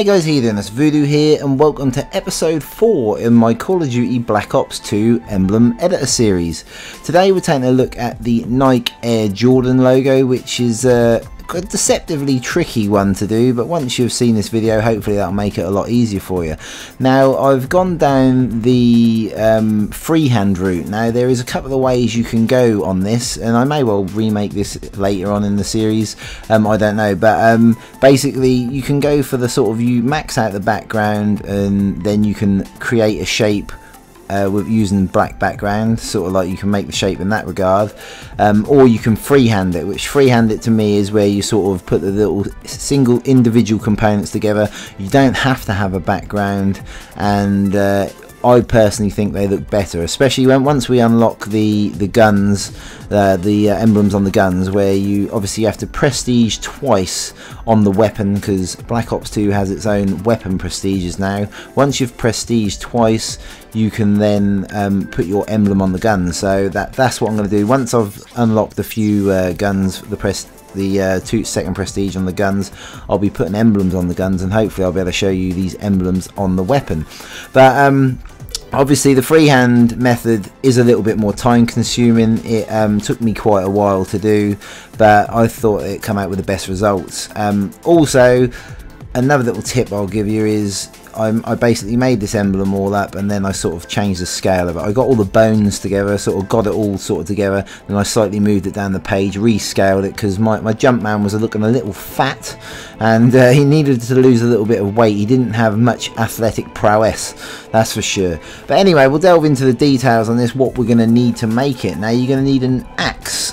Hey guys, how you doing? It's Voodoo here and welcome to episode 4 in my Call of Duty Black Ops 2 Emblem editor series. Today we're taking a look at the Nike Air Jordan logo, which is a deceptively tricky one to do, but once you've seen this video hopefully that'll make it a lot easier for you. Now I've gone down the freehand route. Now there is a couple of ways you can go on this, and I may well remake this later on in the series, I don't know, but basically you can go for the sort of, you max out the background and then you can create a shape with using black background, sort of like you can make the shape in that regard, or you can freehand it, which freehand it to me is where you sort of put the little single individual components together. You don't have to have a background, and I personally think they look better, especially once we unlock the guns, the emblems on the guns, where you obviously have to prestige twice on the weapon, because Black Ops 2 has its own weapon prestiges now. Once you've prestiged twice, you can then put your emblem on the gun. So that's what I'm going to do. Once I've unlocked a few guns, the second prestige on the guns, I'll be putting emblems on the guns, and hopefully I'll be able to show you these emblems on the weapon. But obviously the freehand method is a little bit more time consuming. It took me quite a while to do, but I thought it come out with the best results. Also, another little tip I'll give you is I basically made this emblem all up, and then I sort of changed the scale of it. I got all the bones together, sort of got it all sorted together, and I slightly moved it down the page, rescaled it, because my jump man was looking a little fat, and he needed to lose a little bit of weight. He didn't have much athletic prowess, that's for sure. But anyway, we'll delve into the details on this, what we're going to need to make it. Now you're going to need an axe,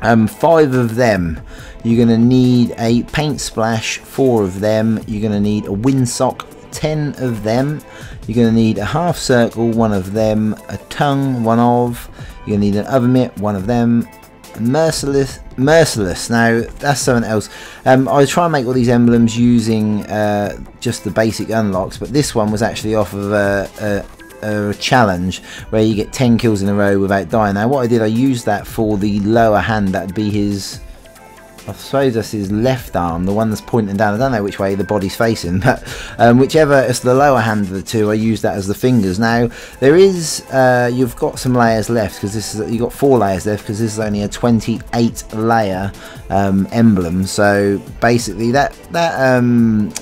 5 of them. You're going to need a paint splash, 4 of them. You're going to need a windsock, 10 of them. You're going to need a half circle, 1 of them, a tongue, 1 of. You're going to need an oven mitt, 1 of them. Merciless. Now that's something else. I try and make all these emblems using just the basic unlocks, but this one was actually off of a challenge where you get 10 kills in a row without dying. Now what I did, I used that for the lower hand. That'd be his, I suppose that's his left arm, the one that's pointing down. I don't know which way the body's facing, but whichever, it's the lower hand of the two. I use that as the fingers. Now there is, you've got some layers left, because this is, you've got 4 layers left, because this is only a 28 layer emblem. So basically that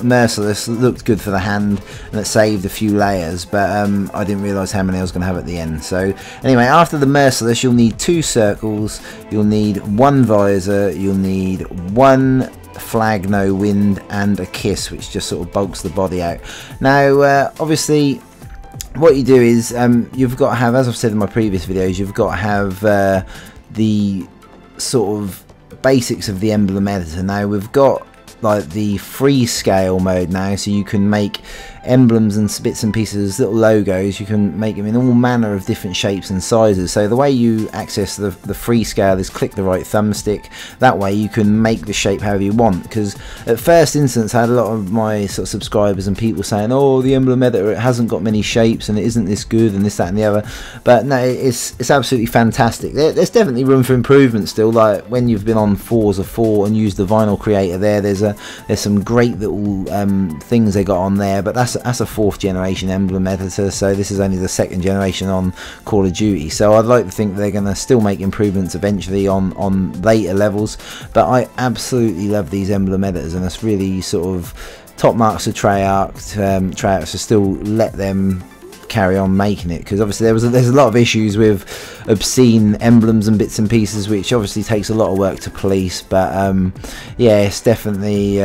Merciless looked good for the hand, and it saved a few layers, but I didn't realise how many I was going to have at the end. So anyway, after the Merciless, you'll need 2 circles, you'll need 1 visor, you'll need 1 flag no wind, and a kiss, which just sort of bulks the body out. Now obviously what you do is you've got to have, as I've said in my previous videos, you've got to have the sort of basics of the emblem editor. Now we've got like the free scale mode now, so you can make emblems and bits and pieces, little logos. You can make them in all manner of different shapes and sizes. So the way you access the free scale is click the right thumbstick. That way you can make the shape however you want, because at first instance I had a lot of my sort of subscribers and people saying, oh, the emblem editor, it hasn't got many shapes and it isn't this good and this, that and the other. But no, it's absolutely fantastic. There's definitely room for improvement still. Like when you've been on Forza 4 and used the vinyl creator there's some great little things they got on there, but that's a 4th generation emblem editor, so this is only the 2nd generation on Call of Duty. So I'd like to think they're going to still make improvements eventually on later levels, but I absolutely love these emblem editors, and it's really sort of top marks to Treyarch to still let them carry on making it, because obviously there's a lot of issues with obscene emblems and bits and pieces, which obviously takes a lot of work to police. But yeah, it's definitely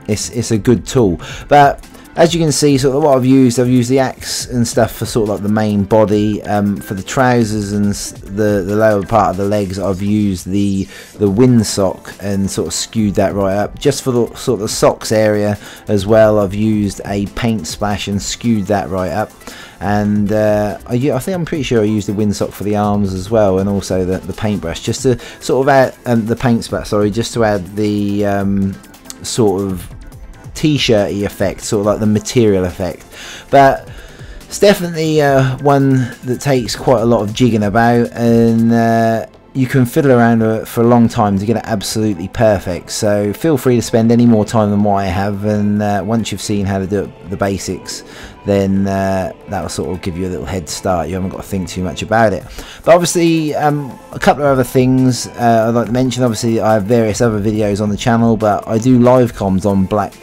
it's a good tool. But as you can see, sort of what I've used the axe and stuff for sort of like the main body. For the trousers and the lower part of the legs, I've used the windsock and sort of skewed that right up. Just for the sort of the socks area as well, I've used a paint splash and skewed that right up. And I think I'm pretty sure I used the windsock for the arms as well, and also the paintbrush, just to sort of add the paint splash, sorry, just to add the sort of t-shirty effect, sort of like the material effect. But it's definitely one that takes quite a lot of jigging about, and you can fiddle around with it for a long time to get it absolutely perfect. So feel free to spend any more time than what I have, and once you've seen how to do the basics, then that'll sort of give you a little head start. You haven't got to think too much about it. But obviously a couple of other things I'd like to mention. Obviously I have various other videos on the channel, but I do live comms on Black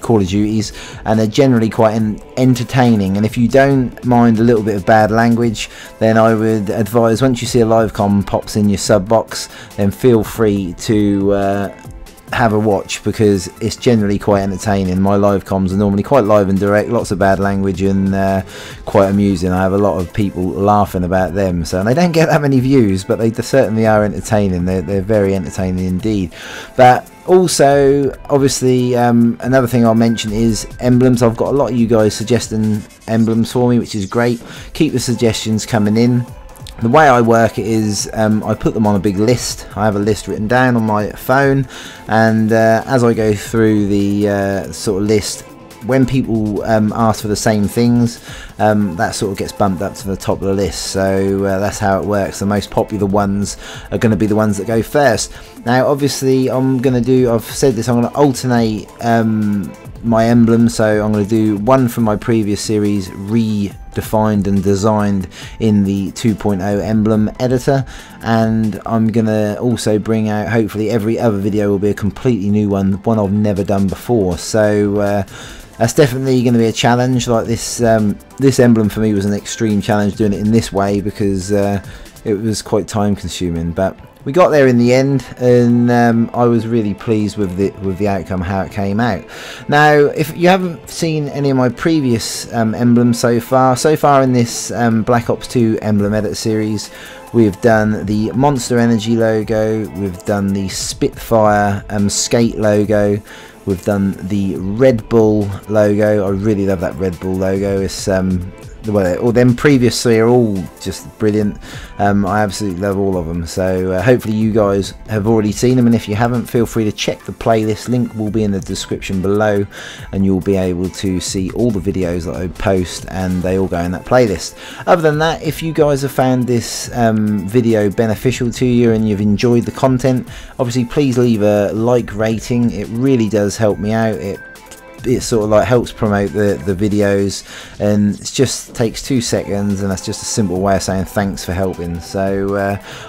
Call of Duties, and they're generally quite entertaining. And if you don't mind a little bit of bad language, then I would advise, once you see a live comm pops in your sub box, then feel free to have a watch, because it's generally quite entertaining. My live comms are normally quite live and direct, lots of bad language, and quite amusing. I have a lot of people laughing about them, so they don't get that many views, but they certainly are entertaining. They're very entertaining indeed. But also, obviously, another thing I'll mention is emblems. I've got a lot of you guys suggesting emblems for me, which is great. Keep the suggestions coming in. The way I work it is I put them on a big list. I have a list written down on my phone, and as I go through the sort of list, when people ask for the same things, that sort of gets bumped up to the top of the list. So that's how it works. The most popular ones are going to be the ones that go first. Now obviously I've said this, I'm going to alternate my emblems. So I'm going to do one from my previous series, redefined and designed in the 2.0 emblem editor, and I'm gonna also bring out, hopefully every other video will be a completely new one I've never done before. So that's definitely going to be a challenge. Like this this emblem for me was an extreme challenge doing it in this way, because it was quite time consuming, but we got there in the end, and I was really pleased with the outcome, how it came out. Now, if you haven't seen any of my previous emblems so far in this Black Ops 2 emblem edit series, we've done the Monster Energy logo, we've done the Spitfire skate logo, we've done the Red Bull logo. I really love that Red Bull logo. It's well, all them previous three are all just brilliant. I absolutely love all of them. So hopefully you guys have already seen them, and if you haven't, feel free to check the playlist. Link will be in the description below, and you'll be able to see all the videos that I post, and they all go in that playlist. Other than that, if you guys have found this video beneficial to you and you've enjoyed the content, obviously please leave a like rating. It really does help me out. It sort of like helps promote the videos, and it just takes 2 seconds, and that's just a simple way of saying thanks for helping. So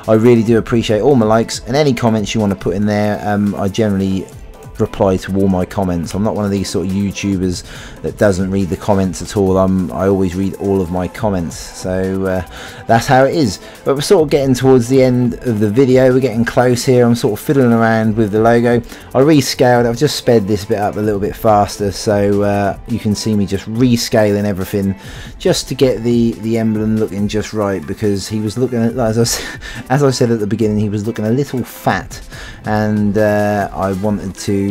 I really do appreciate all my likes, and any comments you want to put in there. I generally reply to all my comments. I'm not one of these sort of YouTubers that doesn't read the comments at all. I always read all of my comments. So that's how it is. But we're sort of getting towards the end of the video. We're getting close here. I'm sort of fiddling around with the logo. I rescaled. I've just sped this bit up a little bit faster, so you can see me just rescaling everything just to get the emblem looking just right, because he was looking at, as I said at the beginning, he was looking a little fat, and I wanted to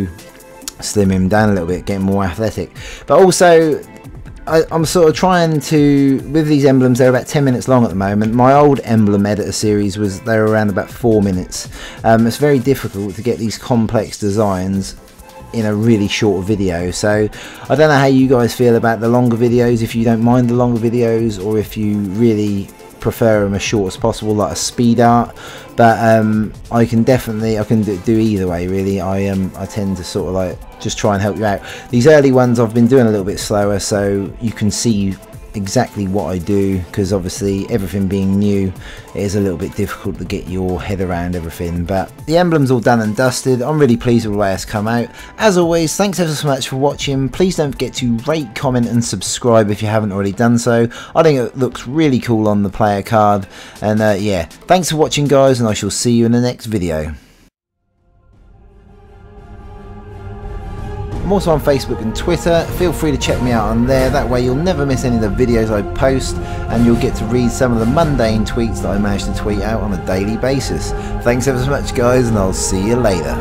slim him down a little bit, get him more athletic. But also I'm sort of trying to, with these emblems, they're about 10 minutes long at the moment. My old emblem editor series they were around about 4 minutes. It's very difficult to get these complex designs in a really short video. So I don't know how you guys feel about the longer videos, if you don't mind the longer videos, or if you really prefer them as short as possible, like a speed art. But I can do either way really. I tend to sort of like just try and help you out. These early ones I've been doing a little bit slower, so you can see exactly what I do, because obviously everything being new, it is a little bit difficult to get your head around everything. But the emblem's all done and dusted. I'm really pleased with the way it's come out. As always, thanks ever so much for watching. Please don't forget to rate, comment and subscribe if you haven't already done so. I think it looks really cool on the player card. And yeah, thanks for watching guys, and I shall see you in the next video. I'm also on Facebook and Twitter. Feel free to check me out on there. That way you'll never miss any of the videos I post, and you'll get to read some of the mundane tweets that I manage to tweet out on a daily basis. Thanks ever so much guys, and I'll see you later.